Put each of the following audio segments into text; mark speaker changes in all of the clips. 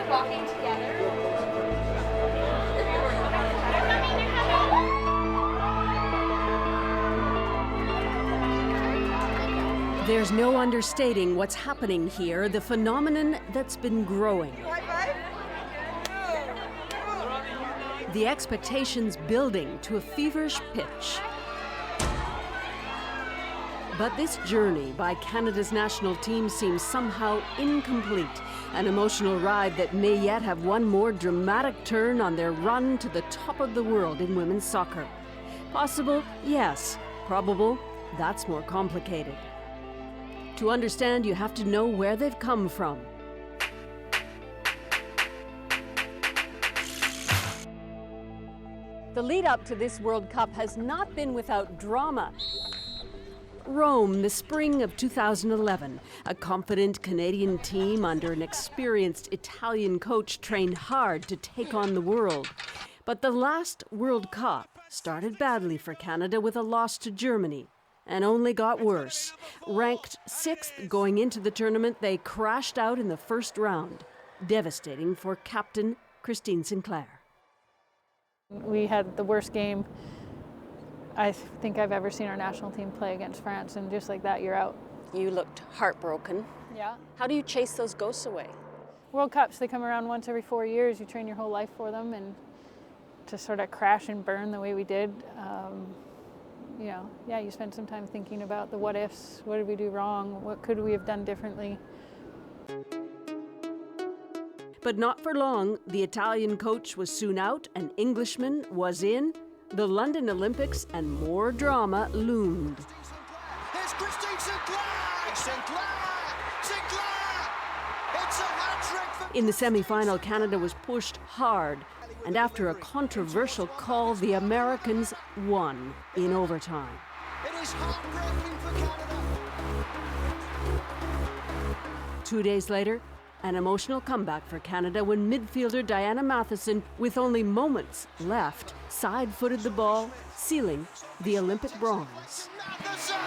Speaker 1: walking together.
Speaker 2: There's no understating what's happening here, the phenomenon that's been growing. The expectations building to a feverish pitch. But this journey by Canada's national team seems somehow incomplete, an emotional ride that may yet have one more dramatic turn on their run to the top of the world in women's soccer. Possible? Yes. Probable? That's more complicated. To understand, you have to know where they've come from. The lead up to this World Cup has not been without drama. Rome, the spring of 2011. A confident Canadian team under an experienced Italian coach trained hard to take on the world. But the last World Cup started badly for Canada with a loss to Germany and only got worse. Ranked 6th going into the tournament, they crashed out in the first round. Devastating for captain Christine Sinclair.
Speaker 3: We had the worst game I think I've ever seen our national team play against France, and just like that, you're out.
Speaker 2: You looked heartbroken.
Speaker 3: Yeah.
Speaker 2: How do you chase those ghosts away?
Speaker 3: World Cups, they come around once every 4 years. You train your whole life for them, and to sort of crash and burn the way we did, you spend some time thinking about the what ifs. What did we do wrong? What could we have done differently?
Speaker 2: But not for long. The Italian coach was soon out, an Englishman was in. The London Olympics and more drama loomed.
Speaker 4: It's Christine Sinclair! Sinclair! It's a hat-trick for...
Speaker 2: In the semi-final, Canada was pushed hard, and after a controversial call, the Americans won in overtime.
Speaker 4: It is heartbreaking for Canada.
Speaker 2: 2 days later, an emotional comeback for Canada when midfielder Diana Matheson, with only moments left, side-footed the ball, sealing the Olympic bronze.
Speaker 4: Matheson!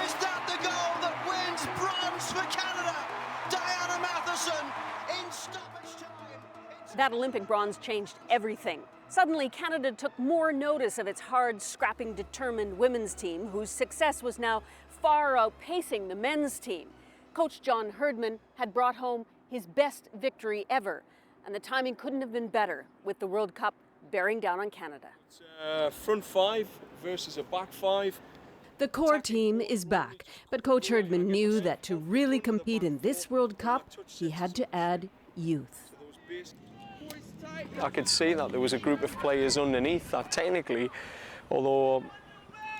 Speaker 4: Is that the goal that wins bronze for Canada? Diana Matheson in stoppage time.
Speaker 2: That Olympic bronze changed everything. Suddenly, Canada took more notice of its hard, scrapping, determined women's team, whose success was now far outpacing the men's team. Coach John Herdman had brought home his best victory ever, and the timing couldn't have been better with the World Cup bearing down on Canada.
Speaker 5: It's front five versus a back five.
Speaker 2: The core team is back, but Coach Herdman knew that to really compete in this World Cup, he had to add youth.
Speaker 5: I could see that there was a group of players underneath that technically, although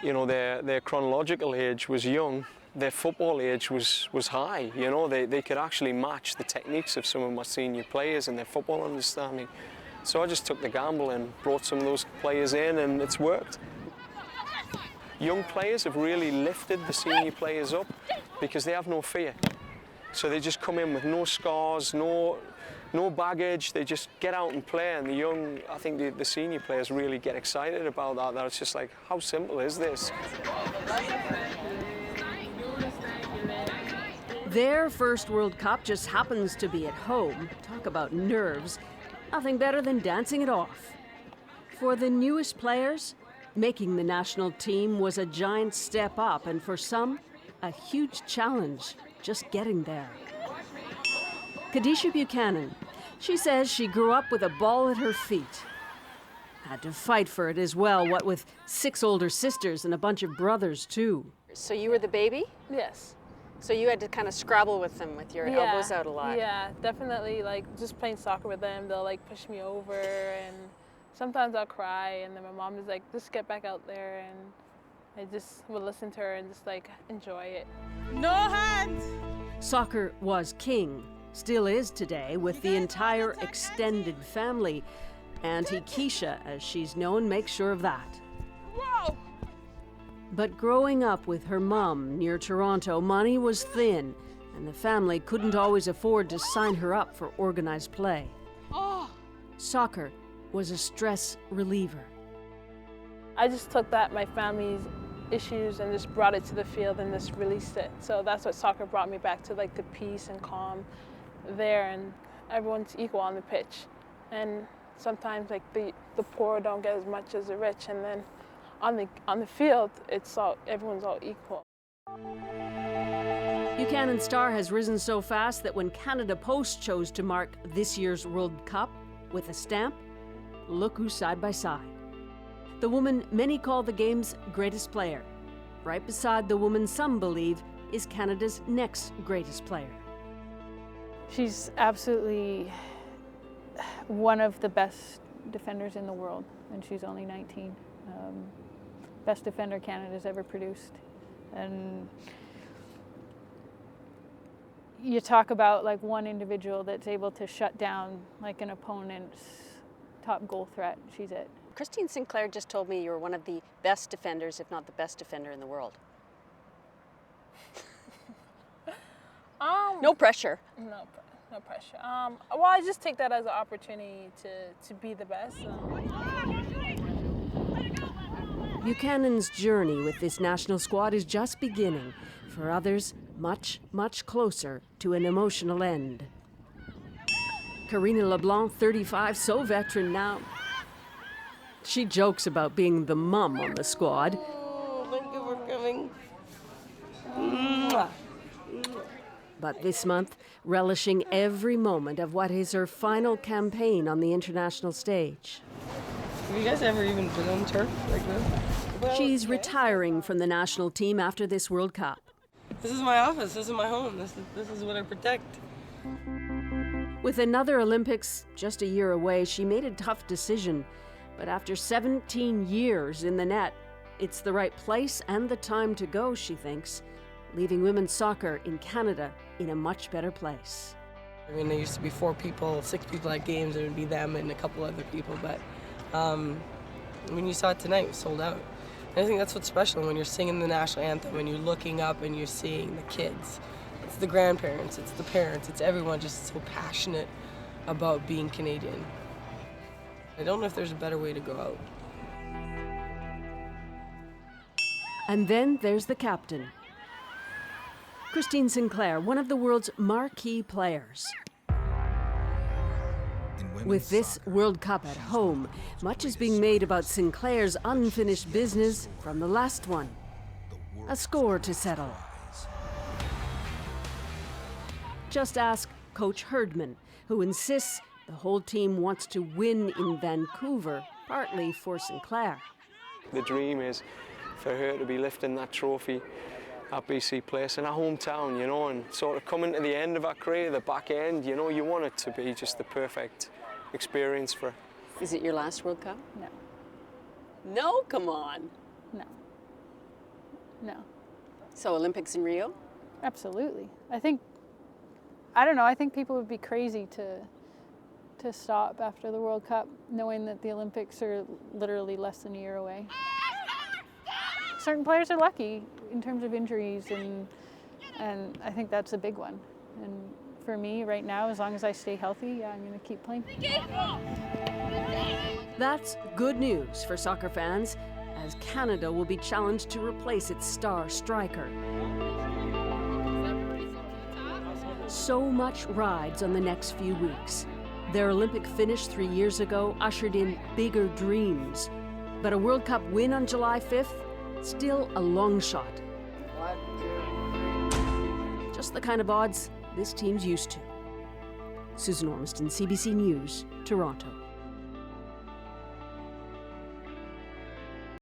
Speaker 5: their chronological age was young, their football age was high. They could actually match the techniques of some of my senior players and their football understanding. So I just took the gamble and brought some of those players in, and it's worked. Young players have really lifted the senior players up because they have no fear. So they just come in with no scars, no baggage. They just get out and play, and I think the senior players really get excited about that it's just like, how simple is this?
Speaker 2: Their first World Cup just happens to be at home. Talk about nerves. Nothing better than dancing it off. For the newest players, making the national team was a giant step up, and for some, a huge challenge just getting there. Kadisha Buchanan, she says she grew up with a ball at her feet. Had to fight for it as well, what with 6 older sisters and a bunch of brothers too.
Speaker 6: So you were the baby?
Speaker 3: Yes.
Speaker 6: So you had to kind of scrabble with them with your elbows out a lot.
Speaker 3: Yeah, definitely. Like just playing soccer with them, they'll like push me over, and sometimes I'll cry, and then my mom is like, just get back out there, and I just would listen to her and just like enjoy it. No hands!
Speaker 2: Soccer was king, still is today, with the entire extended family. Auntie Keisha, as she's known, makes sure of that.
Speaker 3: Whoa!
Speaker 2: But growing up with her mom near Toronto, money was thin, and the family couldn't always afford to sign her up for organized play.
Speaker 3: Oh.
Speaker 2: Soccer was a stress reliever.
Speaker 3: I just took my family's issues and just brought it to the field and just released it. So that's what soccer brought me back to, like the peace and calm there. And everyone's equal on the pitch. And sometimes like the poor don't get as much as the rich, and then on the field, everyone's all equal.
Speaker 2: Buchanan's star has risen so fast that when Canada Post chose to mark this year's World Cup with a stamp, look who's side by side. The woman many call the game's greatest player, right beside the woman some believe is Canada's next greatest player.
Speaker 1: She's absolutely one of the best defenders in the world, and she's only 19. Best defender Canada's ever produced. And you talk about like one individual that's able to shut down like an opponent's top goal threat. She's it.
Speaker 6: Christine Sinclair just told me you're one of the best defenders, if not the best defender in the world. No pressure.
Speaker 3: No pressure. Well, I just take that as an opportunity to be the best.
Speaker 2: Buchanan's journey with this national squad is just beginning. For others, much, much closer to an emotional end. Karina LeBlanc, 35, so veteran now. She jokes about being the mum on the squad.
Speaker 7: Oh, thank you for coming.
Speaker 2: But this month, relishing every moment of what is her final campaign on the international stage.
Speaker 7: Have you guys ever even been on turf like this?
Speaker 2: She's retiring from the national team after this World Cup.
Speaker 7: This is my office. This is my home. This is what I protect.
Speaker 2: With another Olympics just a year away, she made a tough decision. But after 17 years in the net, it's the right place and the time to go, she thinks, leaving women's soccer in Canada in a much better place.
Speaker 7: I mean, there used to be 4 people, 6 people at games. It would be them and a couple other people. But when you saw it tonight, it was sold out. And I think that's what's special when you're singing the national anthem and you're looking up and you're seeing the kids. It's the grandparents, it's the parents, it's everyone just so passionate about being Canadian. I don't know if there's a better way to go out.
Speaker 2: And then there's the captain. Christine Sinclair, one of the world's marquee players. With this World Cup at home, much is being made about Sinclair's unfinished business from the last one. A score to settle. Just ask Coach Herdman, who insists the whole team wants to win in Vancouver, partly for Sinclair.
Speaker 5: The dream is for her to be lifting that trophy at BC Place in her hometown, you know, and sort of coming to the end of her career, the back end, you know, you want it to be just the perfect experience for her.
Speaker 6: Is it your last World Cup?
Speaker 1: No.
Speaker 6: No? Come on.
Speaker 1: No. No.
Speaker 6: So Olympics in Rio?
Speaker 1: Absolutely. I think people would be crazy to stop after the World Cup, knowing that the Olympics are literally less than a year away. Certain players are lucky in terms of injuries, and I think that's a big one. And for me right now, as long as I stay healthy, yeah, I'm going to keep playing.
Speaker 2: That's good news for soccer fans, as Canada will be challenged to replace its star striker. So much rides on the next few weeks. Their Olympic finish 3 years ago ushered in bigger dreams. But a World Cup win on July 5th? Still a long shot. Just the kind of odds this team's used to. Susan Ormiston, CBC News, Toronto.